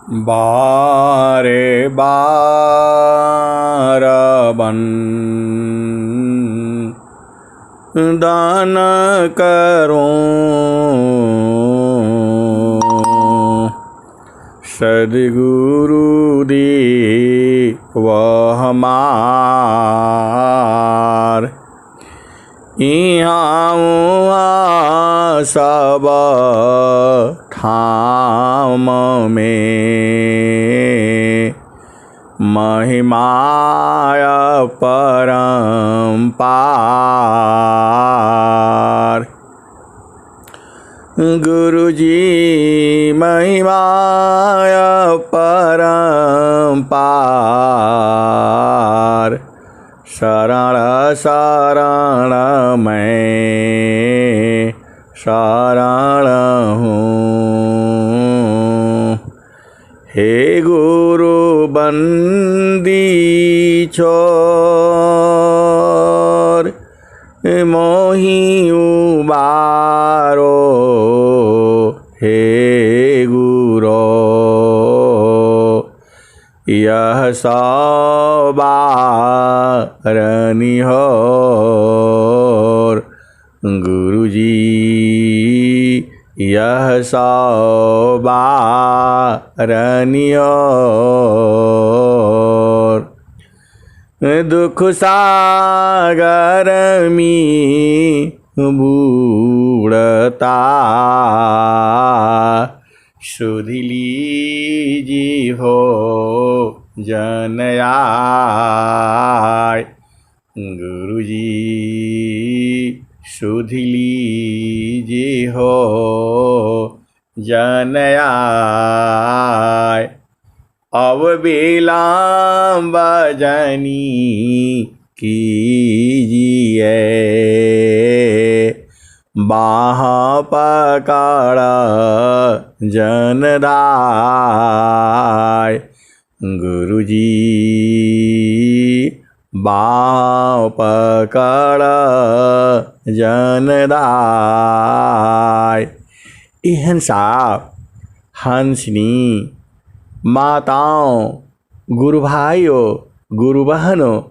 बारे बार बन दान करूं सद्गुरु दी वह हमार यहाँ सब ठाम में महिमाय परम्पार। गुरुजी महिमाय परम्पार शरण शरण मैं शरण हूँ। हे गुरु बंदी छोर मोहि उबारो हे गुरो यह सवारनी होर। गुरुजी यह सवारनी होर। दुख सागर में बूढ़ता सुध लीजी हो जन आय। गुरुजी सुध लीजी हो जन आय। अब विलम्ब जनी कीजिए बाह पकड़ जनदाय। गुरुजी बाह पकड़ जनदाय। इहंसा हंसनी माताओं, गुरु भाइयों, गुरु बहनों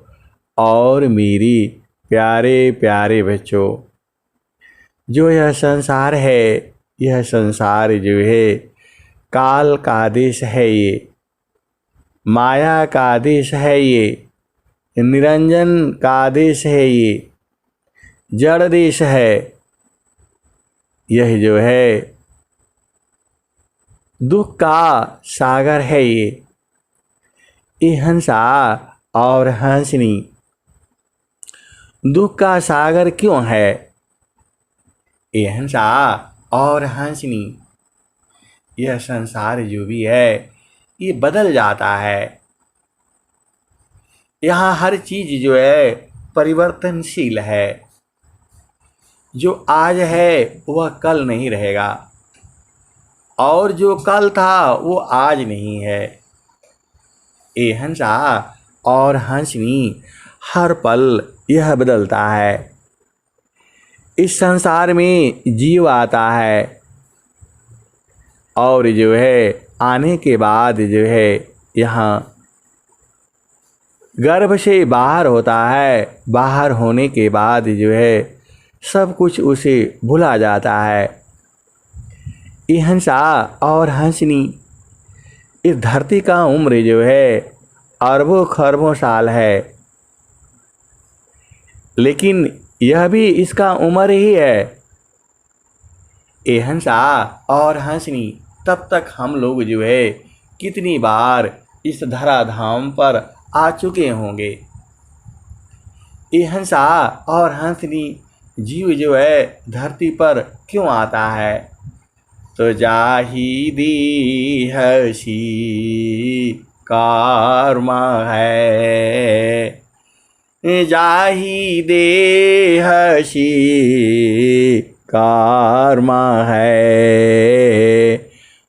और मेरी प्यारे प्यारे बच्चों, जो यह संसार है, यह संसार जो है काल का आदेश है, ये माया का आदेश है, ये निरंजन का आदेश है, ये जड़ देश है। यह जो है दुख का सागर है। ये हंसा और हंसनी दुख का सागर क्यों है? ये हंसा और हंसनी यह संसार जो भी है ये बदल जाता है। यहाँ हर चीज जो है परिवर्तनशील है। जो आज है वह कल नहीं रहेगा और जो कल था वो आज नहीं है। ये हंसा और हंसनी हर पल यह बदलता है। इस संसार में जीव आता है और जो है आने के बाद जो है यहाँ गर्भ से बाहर होता है। बाहर होने के बाद जो है सब कुछ उसे भुला जाता है। ये हंसा और हंसनी इस धरती का उम्र जो है अरबों खरबों साल है, लेकिन यह भी इसका उम्र ही है। ये हंसा और हंसनी तब तक हम लोग जो है कितनी बार इस धराधाम पर आ चुके होंगे। ये हंसा और हंसनी जीव जो है धरती पर क्यों आता है? तो जाहि दी हसी कर्म है, जाहि दे हसी कर्म है।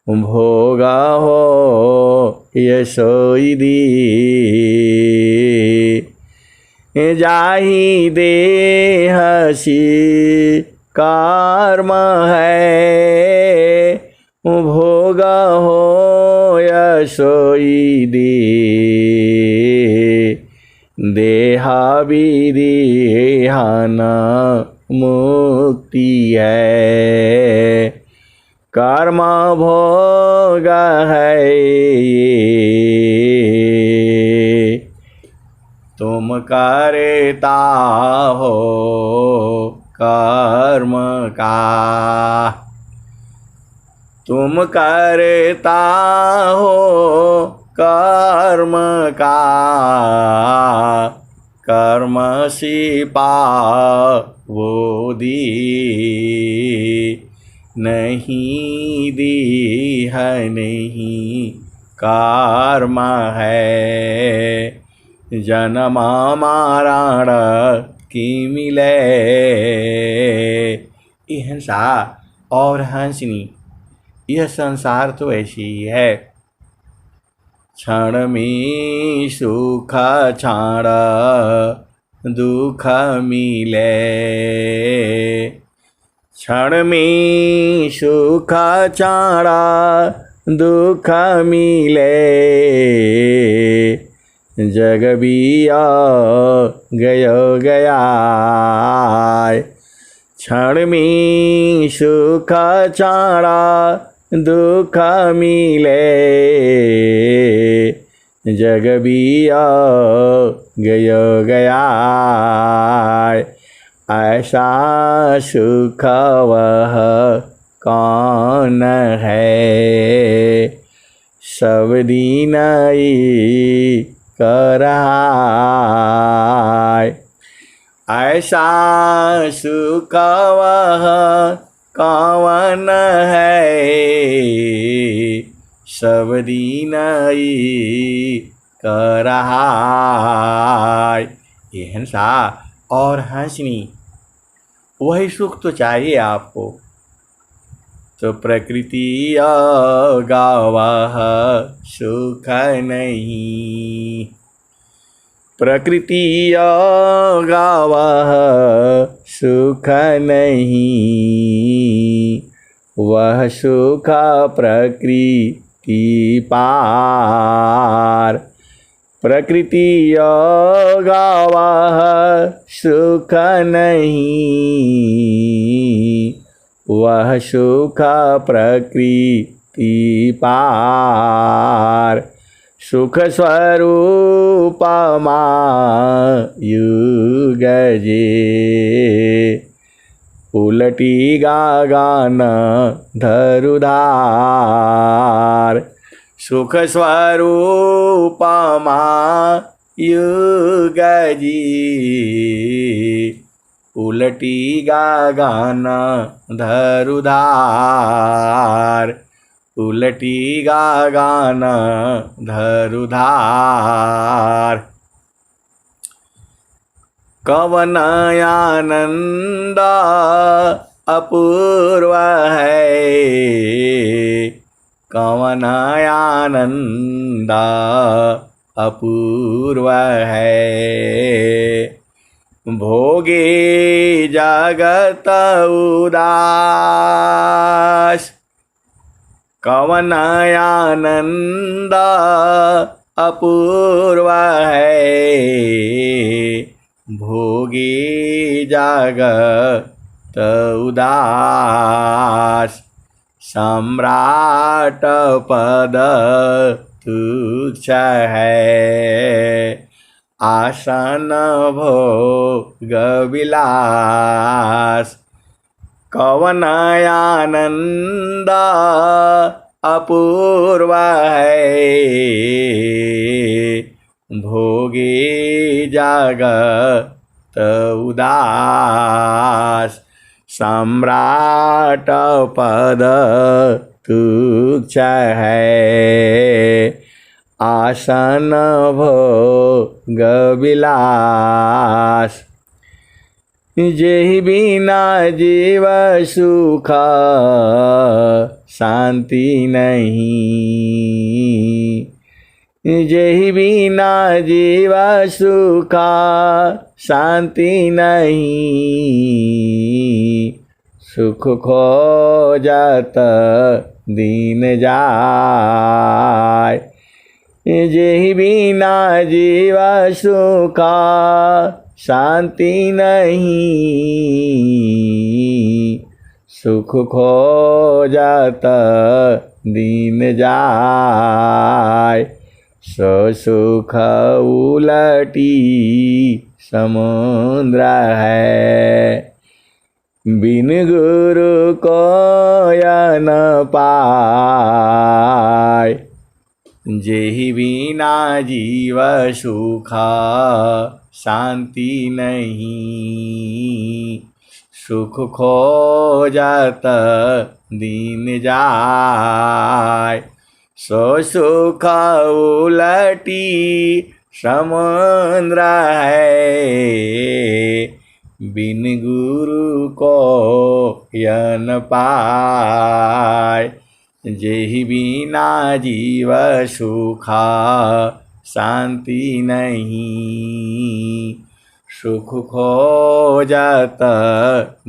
भोगा हो यशोई दी, जाहि दे हसी कर्म है। भोगा हो सोय सोई दे, देहा विदेहन मुक्ति है। कर्म भोग है ये, तुम करता हो कर्म का। तुम करता हो कर्म का, कर्म सी पावो दी, नहीं दी है नहीं कर्म है। जन्म मारण की मिले। ये हंसा और हंसनी, यह संसार तो ऐसी ही है। क्षण में सुख क्षण दुख मिले, क्षण में सुख क्षण दुख मिले। जग बिया गयो गया, क्षण में सुख क्षण दुख मिले। जग बिया गयो गया, ऐसा सुख वह कौन है। सब दिन कर ऐसा सुख वह कौन है। सब दिन कर ये हंसा और हंसनी, वही सुख तो चाहिए आपको। तो प्रकृति गावह सुख नहीं, प्रकृति गावह सुख नहीं। वह सुख प्रकृति पार, प्रकृति गावह सुख नहीं। वह सुख प्रकृति पार। सुख स्वरूप युग जे, उलटी गागन धरुधार। सुख स्वरूप युग जी, उलटी गागन धरुधार। उलटी गागन धरुधार। कवन आनंद अपूर्व है, कवन आनंद अपूर्व है। भोगे जगत उदास, कवन आनंद अपूर्व है। भोगे जगत उदास। सम्राट पद तुच्छ है, आसन भोग विलास। कवन आनंद अपूर्व है। भोगे जगत उदास। सम्राट पद तुच्छ है, आसन भोग विलास। जेहि बिना जीव सुख शांति नहीं। जेहि बिना जीव सुख शांति नहीं। सुख खोजत दीन जाय, जेहि बिना जीव सुख शांति नहीं, सुख खोजत दीन जाय, सो सुख उलटी समुद्र है, बिन गुरु को न पाय, जेहि बिना जीव सुख शांति नहीं, सुख खोजत दीन जाय, सो सुख उलटी समुद्र है, बिन गुरु को यन पाय, जेहि बिना जीव सुख शांति नहीं, सुख खोजत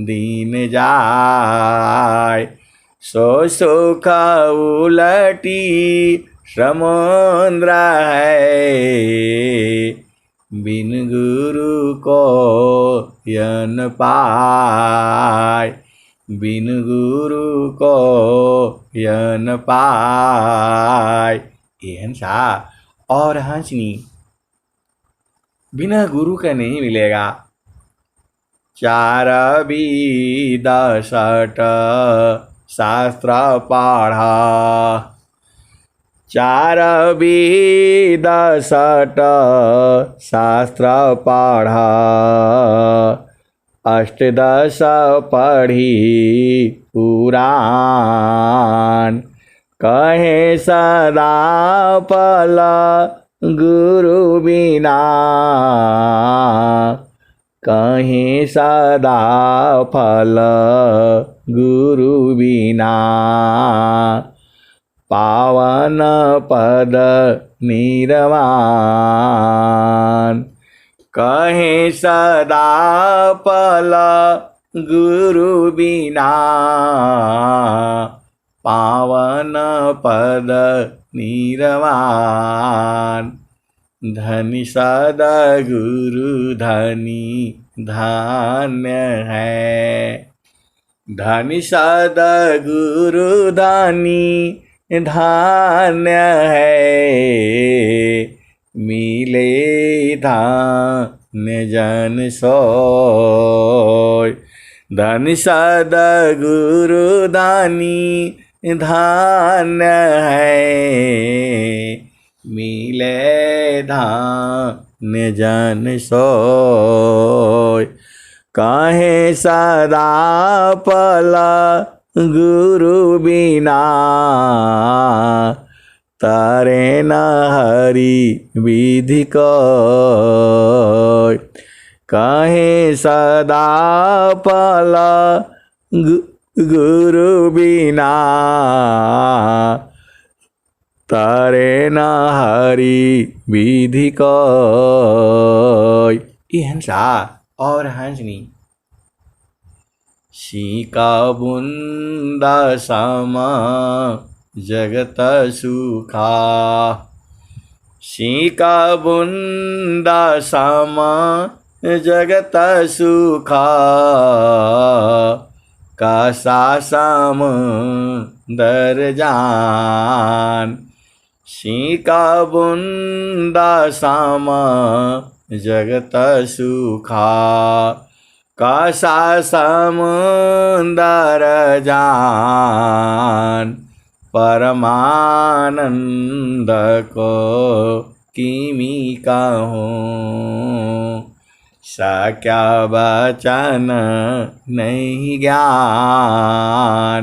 दीन जाय, सो सुख उलटी समुद्र है, बिन गुरु को यन पाय, बिन गुरु को यन पाय। ये हंसा और हंसनी बिना गुरु का नहीं मिलेगा। 4 वेद 6 शास्त्र पढ़ा, 4 वेद 6 शास्त्र पढ़ा, अष्टदश पढ़ी पुराण, कहे सदा पल गुरु बिना, कहीं सदा फल गुरु बिना, पावन पद निर्वाण, कहीं सदा फल गुरु बिना, पावन पद निर्वाण, धनी सद्गुरु धनी धन्य है, धनी सद्गुरु धनी धन्य है, मिले धन्य जन सोय, धनी सद्गुरु धनी धन्य है, मिले धन्य जन सोय, कहे सदा पल गुरु बिना, तारे न हरि विधि कोय, कहे सदा पल गुरु बिना, तारे न हरि विधि कोय। ये हंसा और हंसनी सीका बूंद सम जगत सुखा, सीका बूंद सम जगत सुखा, कासा समुंदर जान, सीका बूंद सम जगत सुखा, कासा समुंदर जान, परमानंद को किमी कहूँ, क्या वचन नहीं ज्ञान,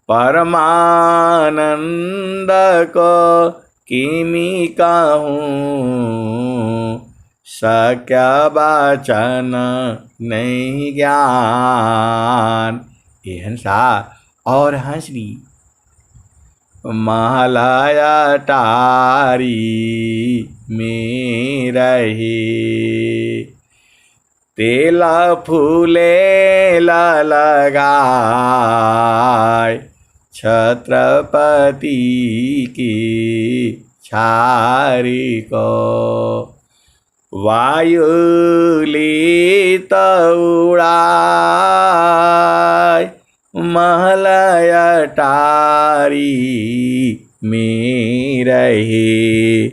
परमानंद को किमी कहूँ, क्या वचन नहीं ज्ञान। ये हंसा और हंसनी महलाया टारी में रहे, तेला फूले लगाए, छत्रपति की छारी को। वायु लेत उड़ाय महलय अटारी में रहे।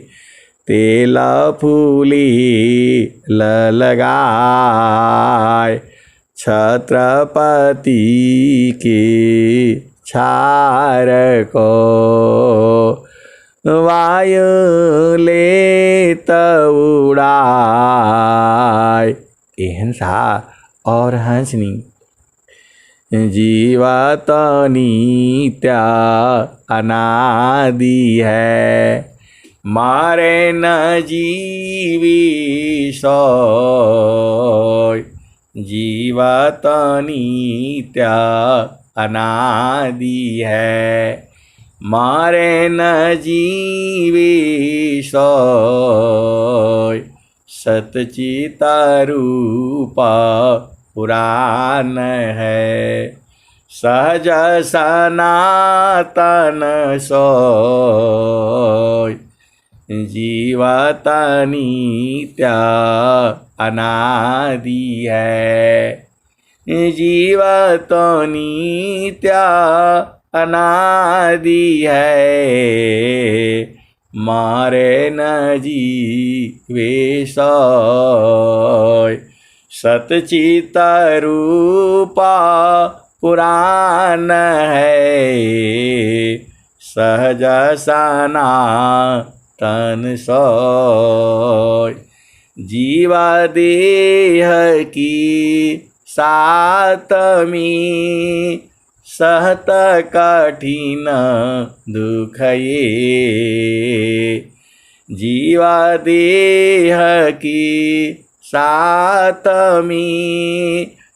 तेला फूली लगाय छत्रपति के छार को। वायु लेत उड़ाय। ये हंसा और हंसनी जीवत नित्य अनादि है। मारे न जीवी सोय जीवत नित्य अनादि है। मारे न जीवी सोय सतचित रूप पुराण है। सहज सनातन सोय जीवत नित्य अनादि है। जीवत नित्य अनादि है। मारे न जीवे सोय सतचित रूपा पुराण है। सहज सनातन सोय जीवा देह की सातमी। सहत कठिन दुख ये जीवा देह की सातमी।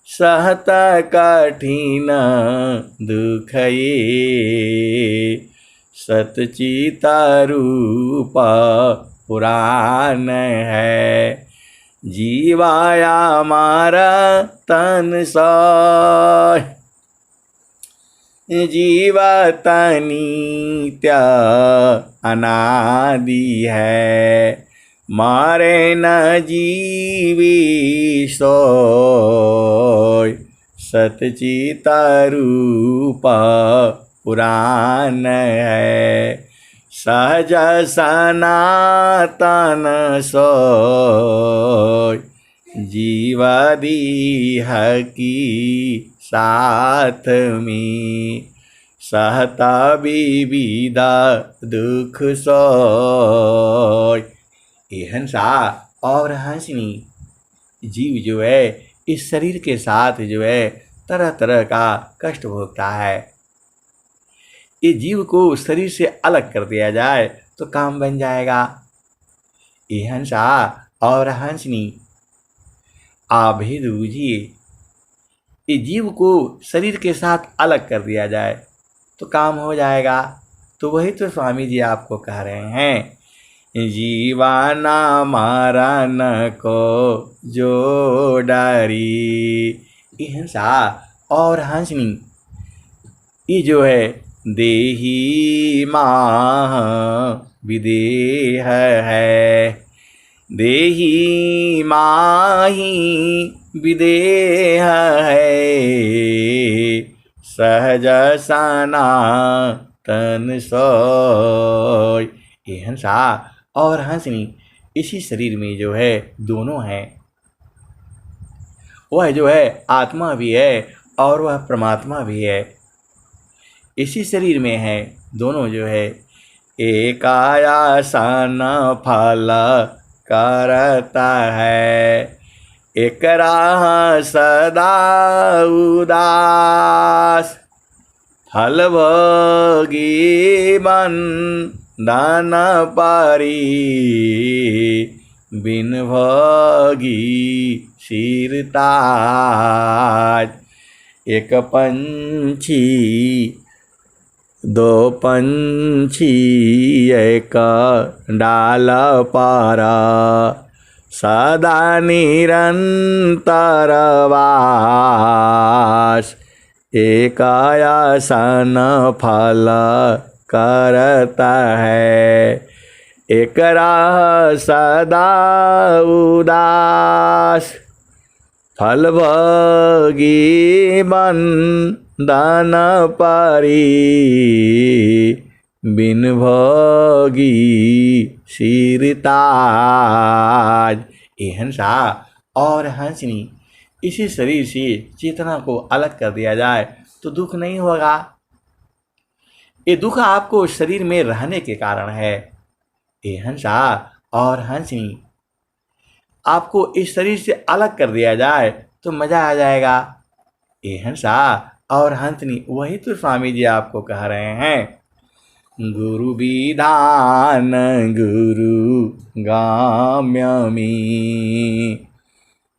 सहत कठिन दुख ये सतचित रूप पुराण है। जीवाया मारा तन सोय जीवत नित्य अनादि है। मारे न जीवी सोय सतचित रूप पुराण है। सहज सनातन सोय जीवदीह की साथ में। सहता विविधा दुख सोय। ये हंसा और हंसनी जीव जो है इस शरीर के साथ जो है तरह तरह का कष्ट भोगता है। ये जीव को शरीर से अलग कर दिया जाए तो काम बन जाएगा। ये हंसा और हंसनी आप भेद बूझिए। ये जीव को शरीर के साथ अलग कर दिया जाए तो काम हो जाएगा। तो वही तो स्वामी जी आपको कह रहे हैं, जीवाना मारा न को जो डारी। ये हंसा और हंसनी ये जो है देही माह विदेह है। देही माही विदेह है। सहज सनातन सोय। ये हंसा और हंसनी इसी शरीर में जो है दोनों हैं। वह जो है आत्मा भी है और वह परमात्मा भी है। इसी शरीर में है दोनों जो है। एकायासन फल करता है। एक राह सदा उदास। फल भोगी बंधन पारी। बिन भोगी सिरताज। एक पंछी दो पंछी एक डाल पारा। सदा निरंतर वास। एक आसन फल करता है। एकरा सदा उदास फल भोगी बंधन परी बिन भोगी सिरताज। ए हंसा और हंसनी, इसी शरीर से चेतना को अलग कर दिया जाए तो दुख नहीं होगा। ये दुख आपको शरीर में रहने के कारण है। ए हंसा और हंसनी, आपको इस शरीर से अलग कर दिया जाए तो मजा आ जाएगा। ए हंसा और हंसनी, वही तो स्वामी जी आपको कह रहे हैं। गुरु विधान गुरु गाम्यमी,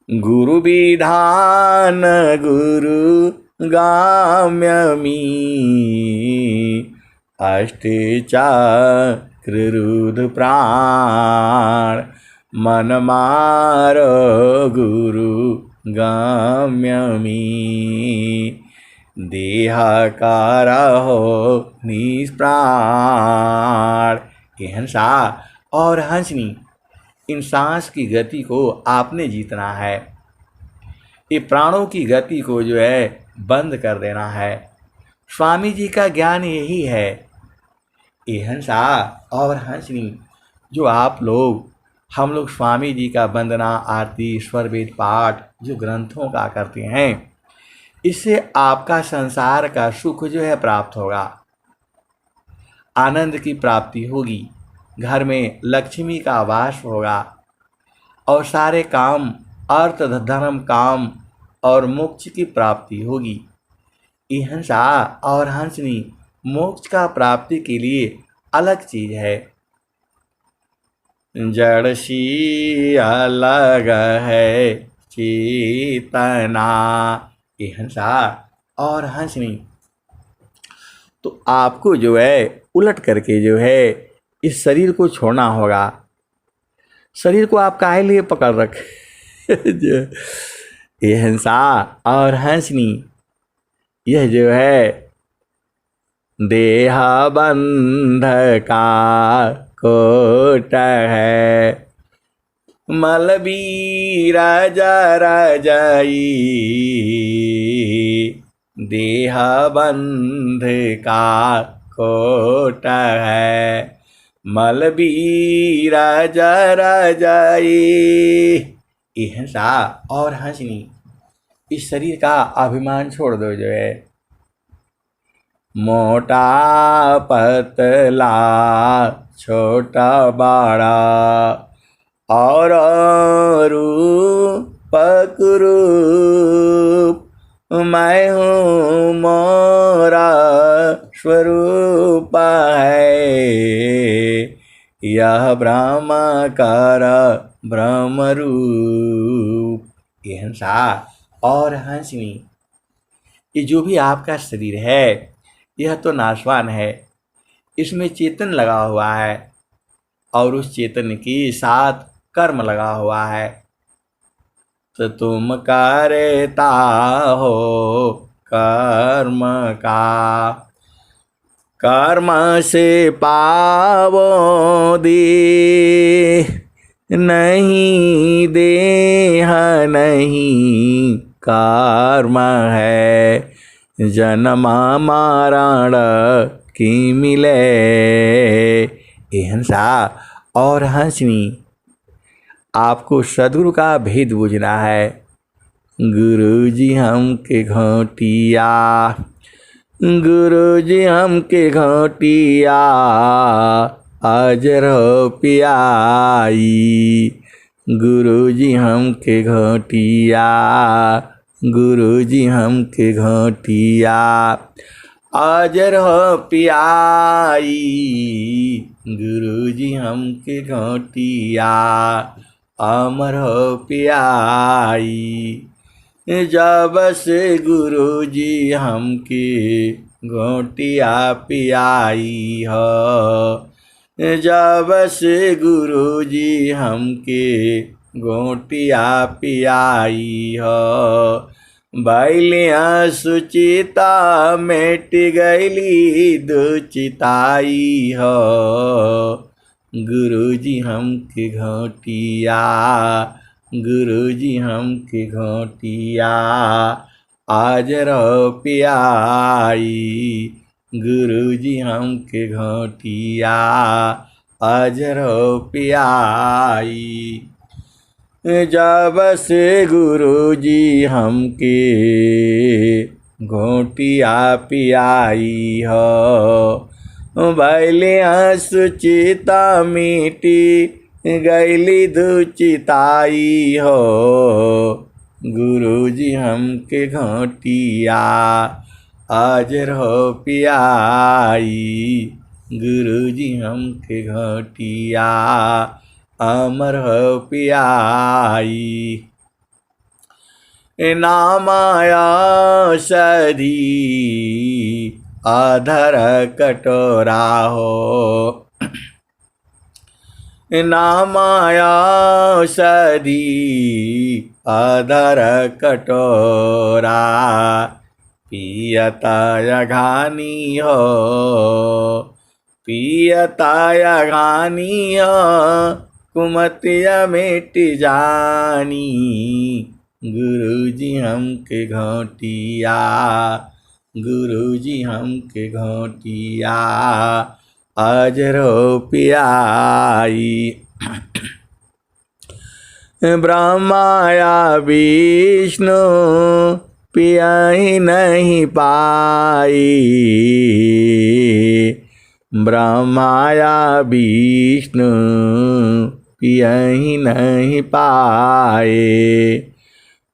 गुरु विधान गुरु गाम्यमी, अष्टचक्ररुद्र प्राण मन मारो गुरु गाम्यमी, देहकारहो निष्प्राण। ये हंसा और हंसनी, इन सांस की गति को आपने जीतना है। ये प्राणों की गति को जो है बंद कर देना है। स्वामी जी का ज्ञान यही है। ये हंसा और हंसनी, जो आप लोग हम लोग स्वामी जी का वंदना आरती स्वर वेद पाठ जो ग्रंथों का करते हैं, इससे आपका संसार का सुख जो है प्राप्त होगा, आनंद की प्राप्ति होगी, घर में लक्ष्मी का वास होगा और सारे काम अर्थ धर्म काम और मोक्ष की प्राप्ति होगी। ये हंसा और हंसनी, मोक्ष का प्राप्ति के लिए अलग चीज है। जड़ सी अलग है चेतना। ये हंसा और हंसनी, तो आपको जो है उलट करके जो है इस शरीर को छोड़ना होगा। शरीर को आप काहे लिए पकड़ रखे। ये हंसा और हंसनी, यह जो है देह बंध का कोट है, मलबी राजा राजाई, देह बंध का कोट है, मलबी राजा राजाई। ये हंसा और हंसनी, इस शरीर का अभिमान छोड़ दो जो है। मोटा पतला छोटा बड़ा और रूप रूप, मैं हूँ मोरा स्वरूप है, यह ब्रह्माकार ब्रह्म रूप। ये हंसा और हंसनी, ये जो भी आपका शरीर है यह तो नाशवान है, इसमें चेतन लगा हुआ है और उस चेतन के साथ कर्म लगा हुआ है। तो तुम करता हो कर्म का, कर्म से पावो दे, नहीं देह नहीं कर्म है, जन्म मरण की मिले। ये हंसा और हंसनी, आपको सद्गुरु का भेद बुझना है। गुरुजी हमके घोटिया, गुरुजी हमके घोटिया, अजर हो पियाई, गुरुजी हमके घोटिया, गुरुजी हमके घोटिया, अजर हो पियाई, गुरुजी हमके घोटिया, अमर हो पियाई। जब से गुरुजी हमके घोटिया पियाई हो, जब से गुरुजी हमके घोटिया पियाई हो, बैलिया सुचिता मेट गईली दुचिताई हो, गुरुजी हमके घोटिया, गुरुजी हमके घोटिया, आज रहो पियाई। गुरुजी हमके घोटिया, आज रहो पियाई। जब से गुरुजी हमके घोटिया पियाई हो, भैले सुचिता मिटी गैली दुचिताई हो। गुरुजी हमके घोटिया, आज रहो पियाई। गुरुजी हमके घोटिया, अमर हो पियाई। ना माया सदी अधर कटोरा हो, ना माया सदी अधर कटोरा, पियता अघानी हो, पियता अघानी हो, कुमतिया मिट जानी। गुरुजी हमके घोटिया, गुरुजी हमके घोटिया, आज रहो पियाई। ब्रह्माया विष्णु पियाई नहीं पाई, ब्रह्माया विष्णु पियाई नहीं पाए।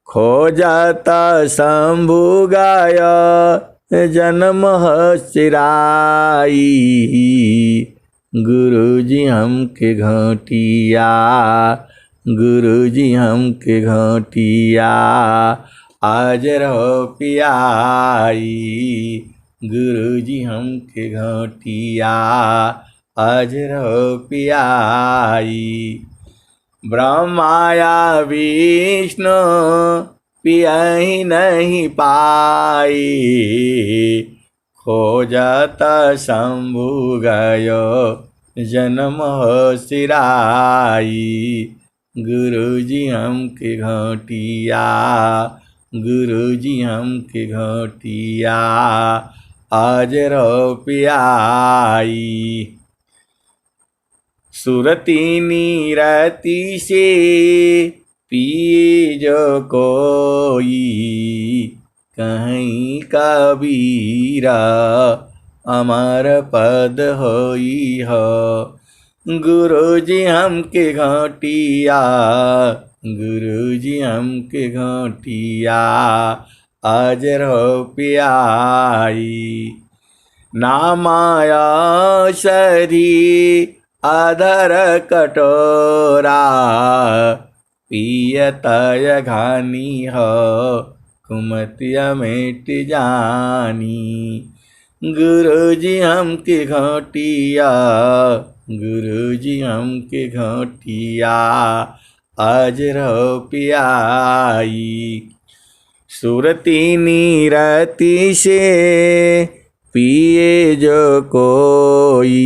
खोजता शंभु गाया जन्म सिराई। गुरुजी हमके घोटिया, गुरुजी हमके घोटिया, आज रहो पियाई। गुरुजी हमके घोटिया, आज रहो पियाई। ब्रह्माया विष्णु पियाई नहीं पाई, खोजता शंभु गयो जन्म सिराई। गुरुजी हमके घोटिया, गुरुजी हमके घोटिया, आज रहो पियाई। सुरती नीरति से पिए जो कोई, कहीं कबीरा अमर पद होई हो। गुरुजी हमके घोटिया, गुरुजी हमके घोटिया, आज रहो पियाई। ना माया सरी अधर कटोरा, पियता घानी हो, कुमतिया मिट जानी। गुरुजी हमके घोटिया, गुरुजी हमके घोटिया, आज रहो पियाई। सुरती नीरति से पिए जो कोई,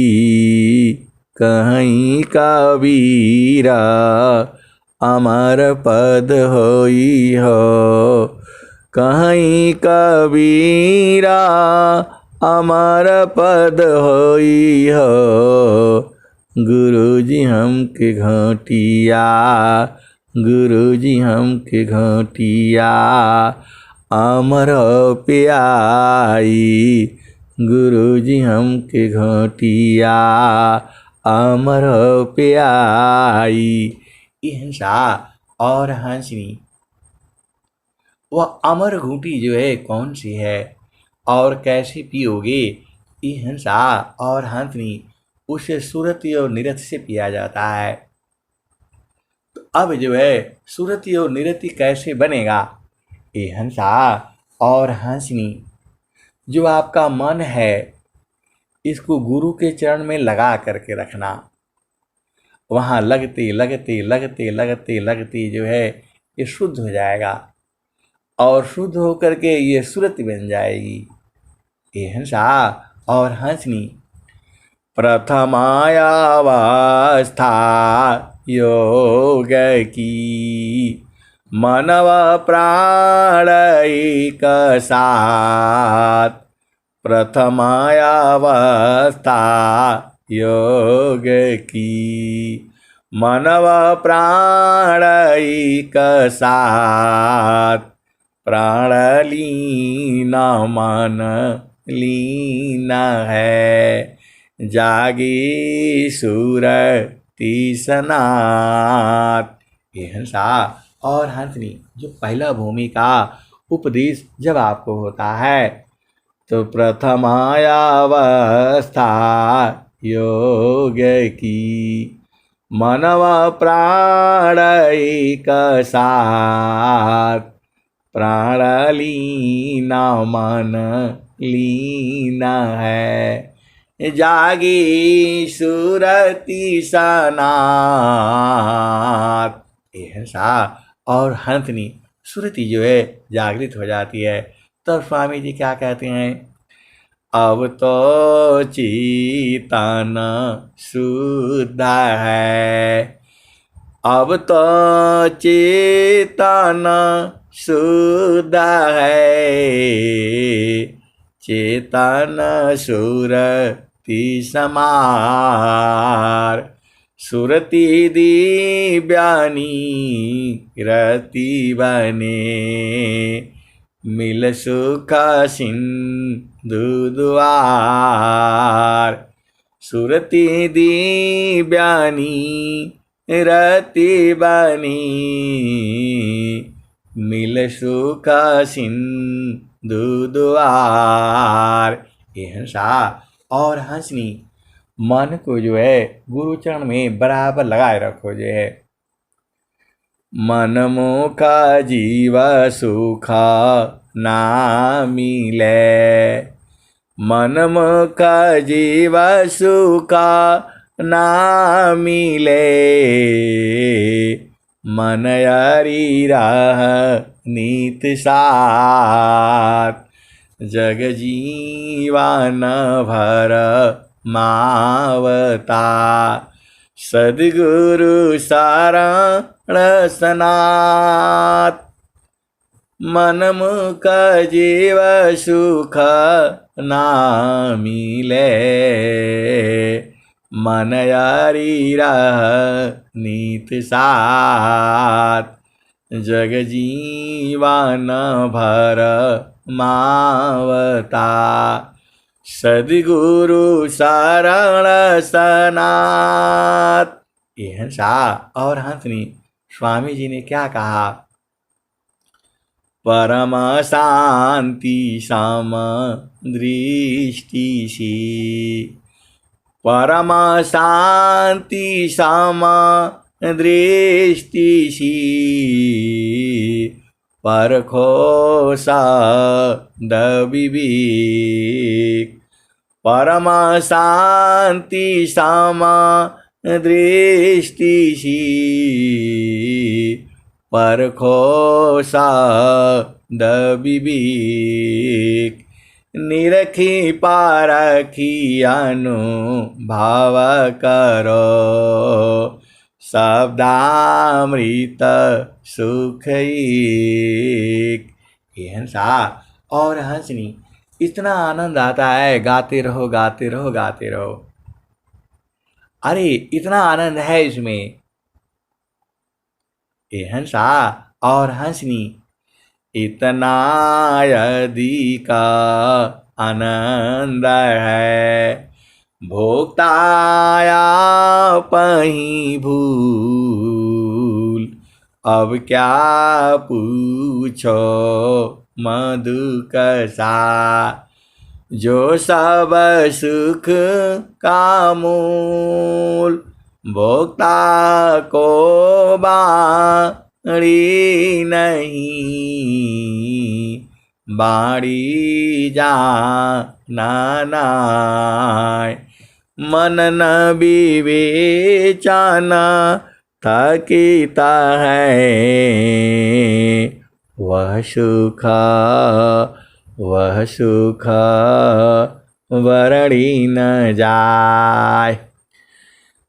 कहीं कबीरा अमर पद होई हो। कहीं कबीरा अमर पद होई हो। गुरुजी हमके घोटिया, गुरुजी हमके घोटिया, अमर हो पियाई। गुरुजी हमके घोटिया, अमर हो पियाई। ये हंसा और हंसनी, वह अमर घूंटी जो है कौन सी है और कैसे पियोगे? ये हंसा और हंसनी उसे सुरती और निरति से पिया जाता है। तो अब जो है सुरती और निरति कैसे बनेगा? ये हंसा और हंसनी, जो आपका मन है इसको गुरु के चरण में लगा करके रखना। वहाँ लगते लगते लगते लगते लगते जो है ये शुद्ध हो जाएगा और शुद्ध होकर के ये सुरति बन जाएगी। ये हंसा और हंसनी प्रथमायावस्था योग की मनव प्राण एक साथ। प्रथमायावस्था योग की मनव प्राण एक साथ। प्राण लीन मन लीन है जागी सुरति सनात। ये हंसा और हंसनी जो पहला भूमि का उपदेश जब आपको होता है तो प्रथमायावस्था योग की मनव प्राण एक साथ। प्राण लीन मन लीन है जागी सुरति सनात। ये हंसा और हंसनी सुरति जो है जागृत हो जाती है। तब स्वामी जी क्या कहते हैं, अब तो चेतन शुद्ध है। अब तो चेतन शुद्ध है चेतन सुरति समार। सुरति दिव्यानी रति बने मिल सुख सिंधु द्वार। सुरति दिव्यानी रति बनी मिल सुख सिंधु द्वार। ये हंसा और हंसनी मन को जो है गुरु चरण में बराबर लगाए रखो जो है। मन मुख जीव सुख ना मिले। मन मुख जीव सुख ना मिले मन यारी राह नीत साथ। जग जीवन भर मावता सद्गुरु शरण सनात। मन मुख जीव सुख ना मिले मन यारी राह नीत साथ। जग जीवन भर मावता सद्गुरु शरण सनात। ये हंसा और हंसनी स्वामी जी ने क्या कहा, परम शांति सम दृष्टि से। परम शांति सम दृष्टि से परखो सद विवेक। परम शांति सम दृष्टि से परखो सद विवेक। निरखी पारखी अनुभव करो शब्दामृत सुख एक। ये हंसा और हंसनी इतना आनंद आता है, गाते रहो गाते रहो गाते रहो। अरे इतना आनंद है इसमें। ये हंसा और हंसनी इतना यदि का आनंद है भोक्ताया पही भूल। अब क्या पूछो मधु कसा जो सब सुख का मूल। भोक्ता को बाड़ी नहीं बाड़ी जाना नाय। मन न विवेचना थकीता है वह सुख वर्णी न जाय।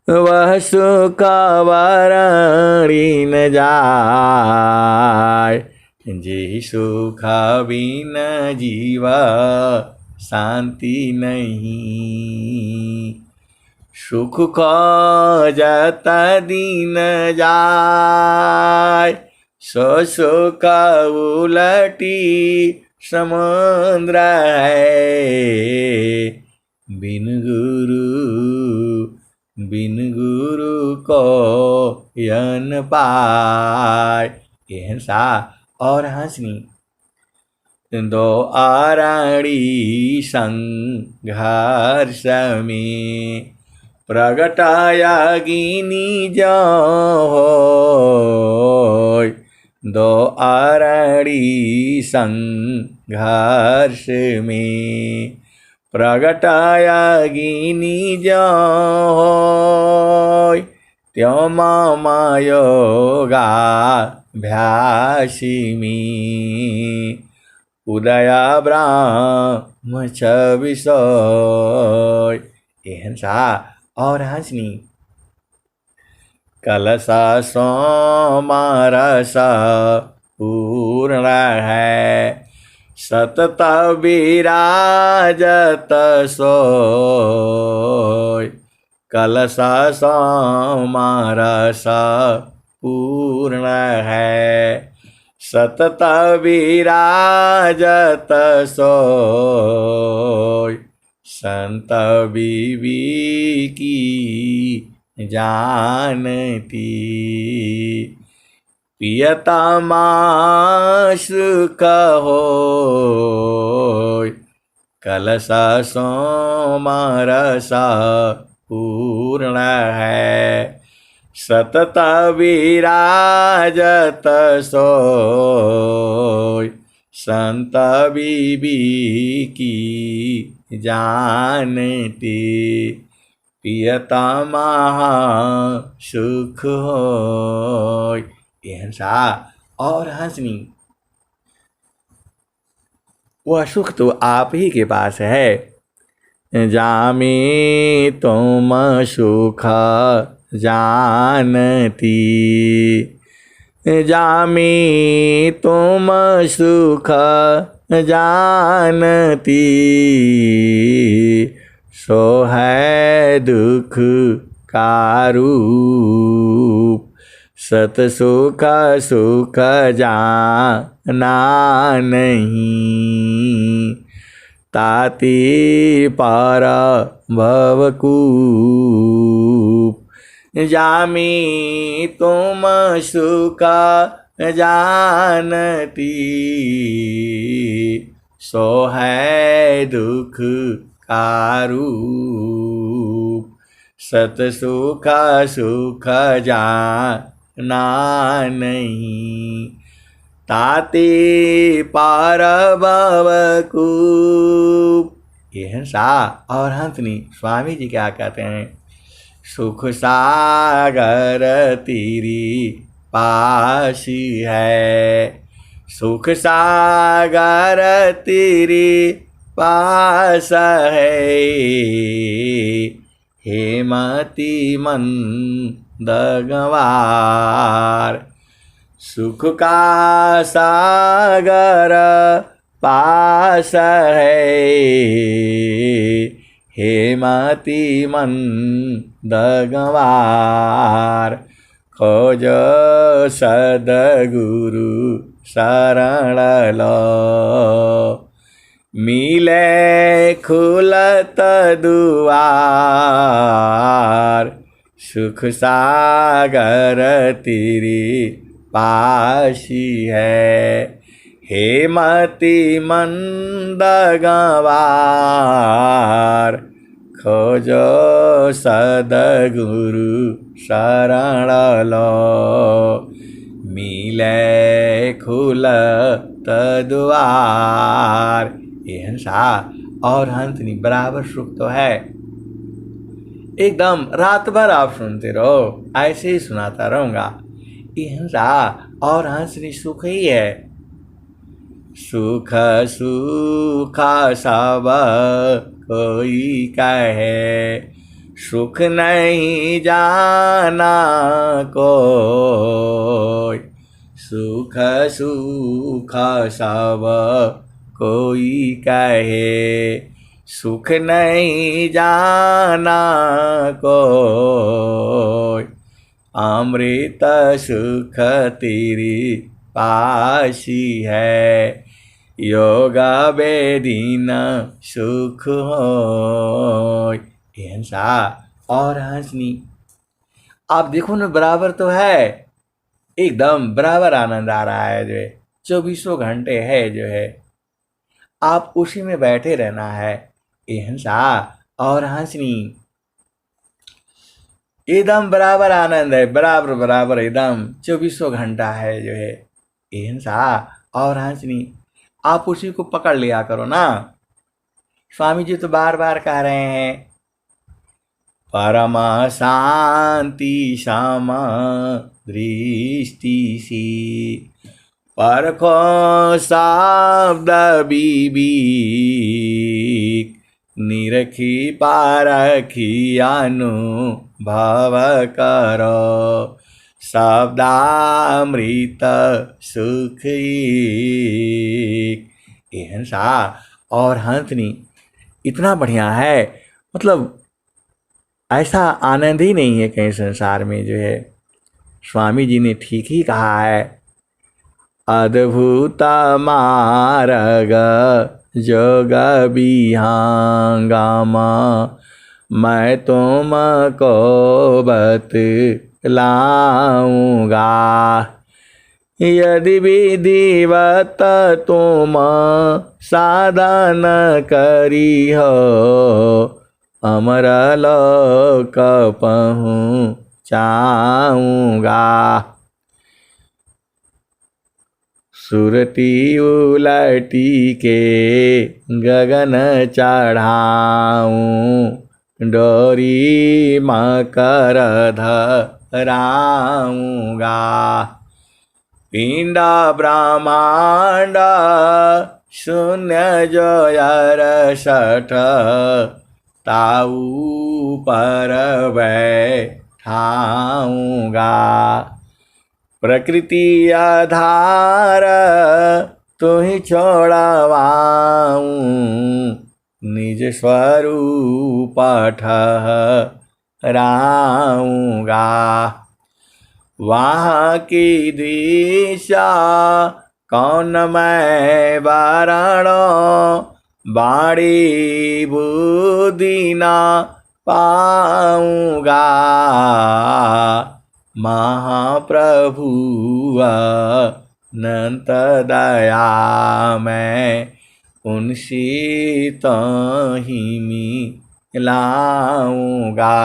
वह सुख वर्णी न जाय। जे सुख बिन जीव शांति नहीं। सुख खोजत दिन जाय। सो सुख उलटी समुद्र है। बिन गुरु को यन पाय। ये हंसा और हंसनी दो आरणी संघर्ष में प्रगटायागिनी जो होय। दो आरणी संघर्ष में प्रगटायागिनी जो होय। त्यो मम योगाभ्यासिमी उदया ब्रह्म छविसोय। ये हंसा और हंसनी कलसा सोमरस पूर्ण है। सतत विराजत सोय। कलसा सोमरस पूर्ण है। सतत विराजत सोय। संत विवेकी जानती प्रियतमा सुख होय। कलसा सोमरस पूर्ण है। सतत विराजत सोय। संत विवेकी जानती प्रियतमा सुख होय। ये हंसा और हंसनी वह सुख तो आप ही के पास है। जामे तुम सुख जानती। जामे तुम सुख जानती। सो है दुख का रूप। सत सुख सुख जाना नहीं। ताति पर भवकूप। जामी तुम सुख जानती। सो है दुख का रूप। सत सुख सुख जाना नहीं। ताते पार भवकूप। ये हंसा और हंसनी स्वामी जी क्या कहते हैं। सुख सागर तेरी पास है। सुख सागर तेरे पास है। हेमति मंद गंवार। सुख का सागर पास है। हेमति मंद गंवार। खोजो सद्गुरु शरण लो। मिले खुलत दुआर। सुख सागर तेरी पासी है। हेमति मंद गंवार। खोजो सद्गुरु शरण लो। मिले खुलत द्वार। ये हंसा और हंसनी बराबर सुख तो है। एकदम रात भर आप सुनते रहो, ऐसे ही सुनाता रहूंगा। ये हंसा और हंसनी सुख ही है। सुख सुख सब कोई कहे, सुख नहीं जाना कोई, सुख सुख सब कोई कहे, सुख नहीं जाना कोई, अमृत सुख तेरी पासी है, योगा बेदीन सुख होय। ये हंसा और हंसनी, आप देखो ना, बराबर तो है, एकदम बराबर आनंद आ रहा है, जो है 24 घंटे है, जो है आप उसी में बैठे रहना है। ये हंसा और हंसनी, एकदम बराबर आनंद है, बराबर बराबर एकदम 24 घंटा है, जो है ये हंसा और हंसनी, आप उसी को पकड़ लिया करो ना। स्वामी जी तो बार बार कह रहे हैं, परम शांति सम दृष्टि सी, परखो शब्द विवेक, निरखी पारखी अनुभव करो, शब्दामृत सुख एक। ये हंसा और हंसनी इतना बढ़िया है, मतलब ऐसा आनंद ही नहीं है कहीं संसार में, जो है स्वामी जी ने ठीक ही कहा है। अद्भुत मार्ग जोग विहंगम, मैं तुमको बतलाऊंगा, यदि विधिवत तुम साधन करी हो, अमर लोक पहुँचाऊंगा, सुरती उलटी के गगन चढ़ाऊं, डोरी मकर धराऊंगा, पिंड ब्रह्मांड शून्य जोयर सठ, ताऊ पर बैठाऊंगा, प्रकृति आधार तू ही छोड़वाऊं, निज स्वरूप ठहराऊंगा, वहाँ की दिशा कौन मैं वारणो, बाड़ी बुद्धि न पाऊंगा, महाप्रभु अनंत दया में उनसी तही मिलाऊंगा,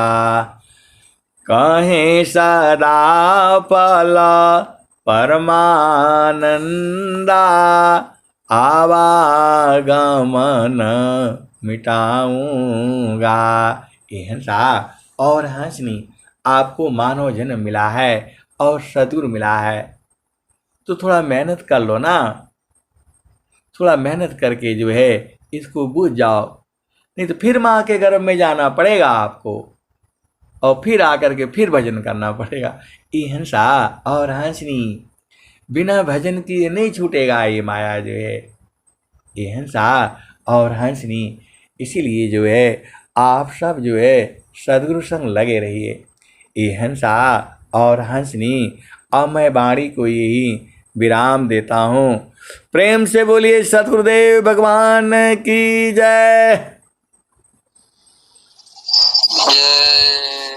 कहें सदा पल परमानंदा, आवागमन मिटाऊंगा। ये हंसा और हंसनी, आपको मानव जन्म मिला है और सद्गुरु मिला है, तो थोड़ा मेहनत कर लो ना, थोड़ा मेहनत करके जो है इसको बूझ जाओ, नहीं तो फिर माँ के गर्भ में जाना पड़ेगा आपको, और फिर आकर के फिर भजन करना पड़ेगा। ये हंसा और हंसनी, बिना भजन किए नहीं छूटेगा ये माया, जो है ये हंसा और हंसनी। इसीलिए जो है आप सब जो है सद्गुरु संग लगे रहिए। ये हंसा और हंसनी, अब मैं वाणी को यही विराम देता हूँ। प्रेम से बोलिए सद्गुरुदेव भगवान की जय। जय।